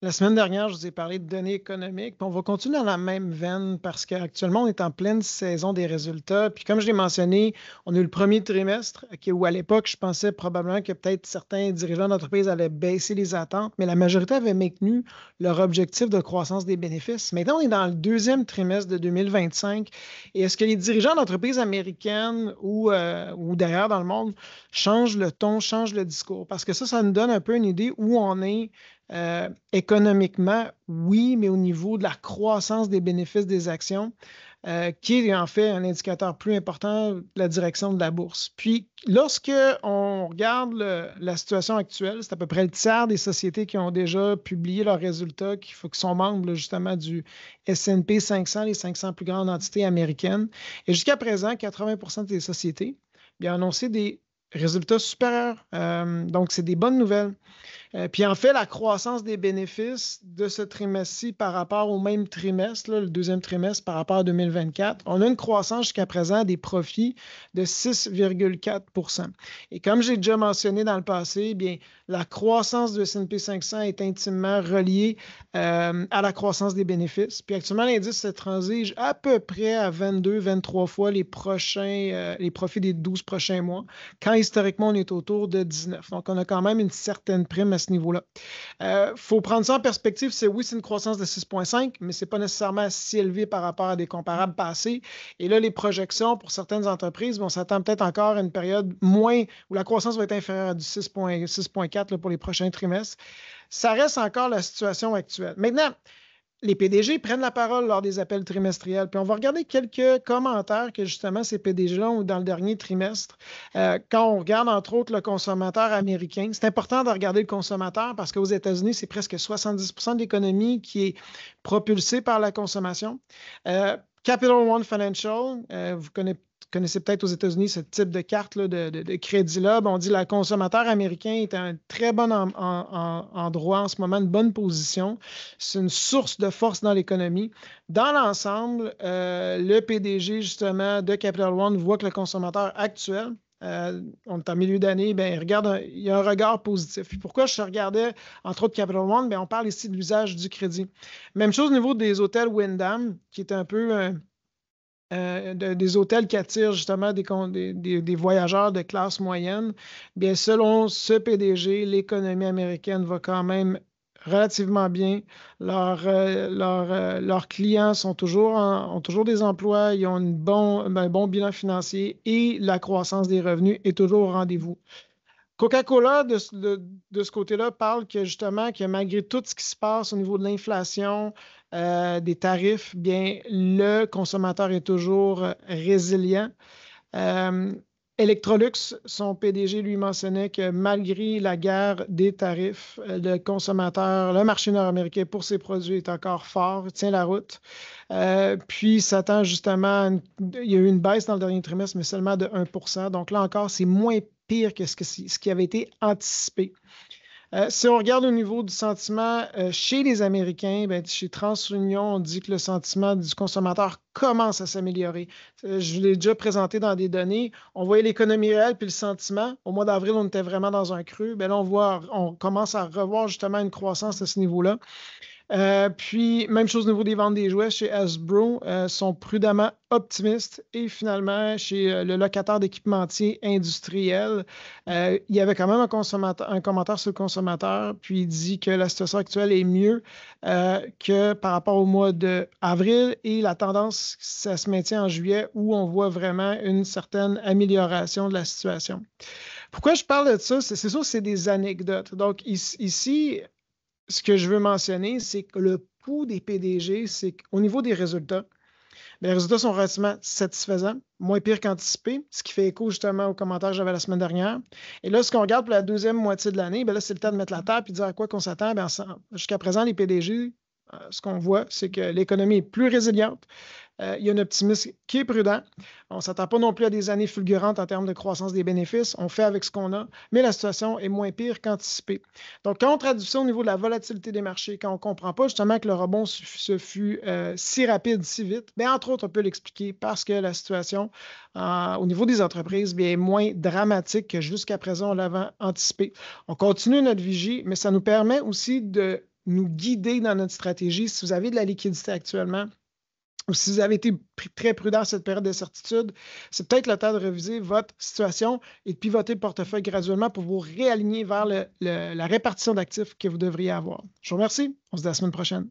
La semaine dernière, je vous ai parlé de données économiques, puis on va continuer dans la même veine parce qu'actuellement, on est en pleine saison des résultats. Puis comme je l'ai mentionné, on a eu le premier trimestre, où à l'époque, je pensais probablement que peut-être certains dirigeants d'entreprise allaient baisser les attentes, mais la majorité avait maintenu leur objectif de croissance des bénéfices. Maintenant, on est dans le deuxième trimestre de 2025. Et est-ce que les dirigeants d'entreprises américaines ou d'ailleurs dans le monde changent le ton, changent le discours? Parce que ça nous donne un peu une idée où on est économiquement, oui, mais au niveau de la croissance des bénéfices des actions, qui est en fait un indicateur plus important de la direction de la bourse. Puis, lorsque on regarde la situation actuelle, c'est à peu près le tiers des sociétés qui ont déjà publié leurs résultats, qui sont membres justement du S&P 500, les 500 plus grandes entités américaines. Et jusqu'à présent, 80% des sociétés ont annoncé des résultats supérieurs. Donc, c'est des bonnes nouvelles. Puis en fait, la croissance des bénéfices de ce trimestre-ci par rapport au même trimestre, là, le deuxième trimestre par rapport à 2024, on a une croissance jusqu'à présent des profits de 6,4 %. Et comme j'ai déjà mentionné dans le passé, bien, la croissance du S&P 500 est intimement reliée à la croissance des bénéfices. Puis actuellement, l'indice se transige à peu près à 22-23 fois les profits des 12 prochains mois, quand historiquement, on est autour de 19. Donc, on a quand même une certaine prime à ce niveau-là. Faut prendre ça en perspective. C'est une croissance de 6,5, mais ce n'est pas nécessairement si élevé par rapport à des comparables passés. Et là, les projections pour certaines entreprises, on s'attend peut-être encore à une période moins où la croissance va être inférieure à du 6,4 pour les prochains trimestres. Ça reste encore la situation actuelle. Maintenant, les PDG prennent la parole lors des appels trimestriels. Puis on va regarder quelques commentaires que justement ces PDG-là ont dans le dernier trimestre. Quand on regarde entre autres le consommateur américain, c'est important de regarder le consommateur parce qu'aux États-Unis, c'est presque 70% de l'économie qui est propulsée par la consommation. Capital One Financial, vous connaissez peut-être aux États-Unis ce type de carte là, de crédit-là. On dit que le consommateur américain est un très bon endroit en ce moment, une bonne position. C'est une source de force dans l'économie. Dans l'ensemble, le PDG justement de Capital One voit que le consommateur actuel, on est en milieu d'année, il y a un regard positif. Puis pourquoi je regardais, entre autres, Capital One, on parle ici de l'usage du crédit. Même chose au niveau des hôtels Wyndham, qui est un peu des hôtels qui attirent justement des voyageurs de classe moyenne. Bien, selon ce PDG, l'économie américaine va quand même relativement bien. Leurs clients ont toujours des emplois, ils ont un bon bilan financier et la croissance des revenus est toujours au rendez-vous. Coca-Cola, de ce côté-là, parle que malgré tout ce qui se passe au niveau de l'inflation, des tarifs, bien, le consommateur est toujours résilient. Electrolux, son PDG, lui mentionnait que malgré la guerre des tarifs, le marché nord-américain pour ses produits est encore fort, tient la route. Puis s'attend justement, il y a eu une baisse dans le dernier trimestre, mais seulement de 1 %. Donc là encore, c'est moins pire que ce qui avait été anticipé. Si on regarde au niveau du sentiment chez les Américains, chez TransUnion, on dit que le sentiment du consommateur commence à s'améliorer. Je l'ai déjà présenté dans des données. On voyait l'économie réelle puis le sentiment. Au mois d'avril, on était vraiment dans un creux. Là, on commence à revoir justement une croissance à ce niveau-là. Puis, même chose au niveau des ventes des jouets chez Hasbro, sont prudemment optimistes. Et finalement, chez le locataire d'équipementier industriel, il y avait quand même un commentaire sur le consommateur, puis il dit que la situation actuelle est mieux que par rapport au mois d'avril et la tendance, ça se maintient en juillet où on voit vraiment une certaine amélioration de la situation. Pourquoi je parle de ça? C'est sûr que c'est des anecdotes. Donc, ici ce que je veux mentionner, c'est que le pouls des PDG, c'est qu'au niveau des résultats, les résultats sont relativement satisfaisants, moins pire qu'anticipé, ce qui fait écho justement aux commentaires que j'avais la semaine dernière. Et là, ce qu'on regarde pour la deuxième moitié de l'année, là, c'est le temps de mettre la table et de dire à quoi qu'on s'attend. Jusqu'à présent, les PDG, ce qu'on voit, c'est que l'économie est plus résiliente. Il y a un optimisme qui est prudent. On ne s'attend pas non plus à des années fulgurantes en termes de croissance des bénéfices. On fait avec ce qu'on a, mais la situation est moins pire qu'anticipée. Donc, quand on traduit ça au niveau de la volatilité des marchés, quand on ne comprend pas justement que le rebond se fut si rapide, si vite, entre autres, on peut l'expliquer parce que la situation au niveau des entreprises est moins dramatique que jusqu'à présent on l'avait anticipé. On continue notre vigie, mais ça nous permet aussi de nous guider dans notre stratégie. Si vous avez de la liquidité actuellement, ou si vous avez été très prudent à cette période d'incertitude, c'est peut-être le temps de réviser votre situation et de pivoter le portefeuille graduellement pour vous réaligner vers la répartition d'actifs que vous devriez avoir. Je vous remercie. On se dit à la semaine prochaine.